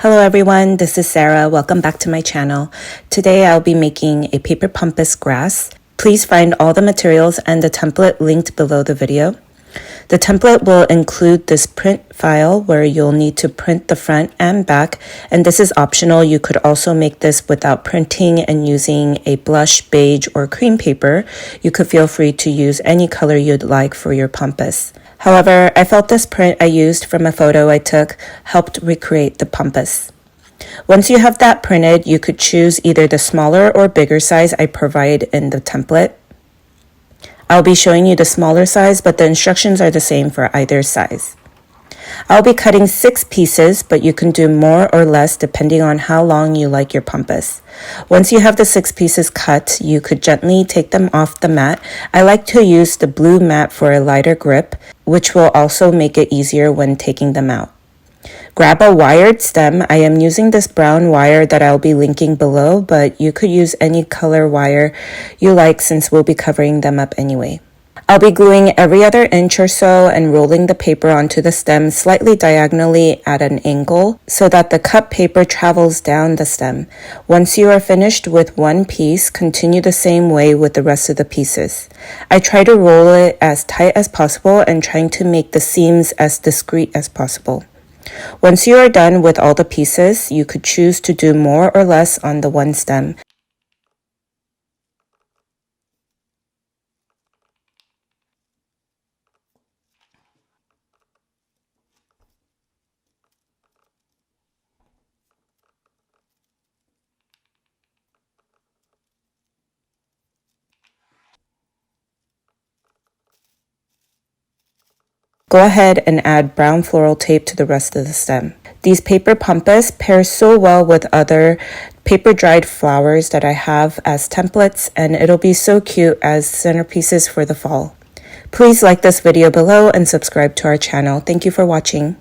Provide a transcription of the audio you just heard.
Hello everyone, this is Sarah. Welcome back to my channel. Today I'll be making a Paper Pampas grass. Please find all the materials and the template linked below the video. The template will include this print file where you'll need to print the front and back, and this is optional. You could also make this without printing and using a blush, beige, or cream paper. You could feel free to use any color you'd like for your pampas. However, I felt this print I used from a photo I took helped recreate the pampas. Once you have that printed, you could choose either the smaller or bigger size I provide in the template. I'll be showing you the smaller size, but the instructions are the same for either size. I'll be cutting 6 pieces, but you can do more or less depending on how long you like your pampas. Once you have the 6 pieces cut, you could gently take them off the mat. I like to use the blue mat for a lighter grip, which will also make it easier when taking them out. Grab a wired stem. I am using this brown wire that I'll be linking below, but you could use any color wire you like since we'll be covering them up anyway. I'll be gluing every other inch or so and rolling the paper onto the stem slightly diagonally at an angle so that the cut paper travels down the stem. Once you are finished with one piece, continue the same way with the rest of the pieces. I try to roll it as tight as possible and trying to make the seams as discreet as possible. Once you are done with all the pieces, you could choose to do more or less on the one stem. Go ahead and add brown floral tape to the rest of the stem. These paper pampas pair so well with other paper dried flowers that I have as templates, and it'll be so cute as centerpieces for the fall. Please like this video below and subscribe to our channel. Thank you for watching.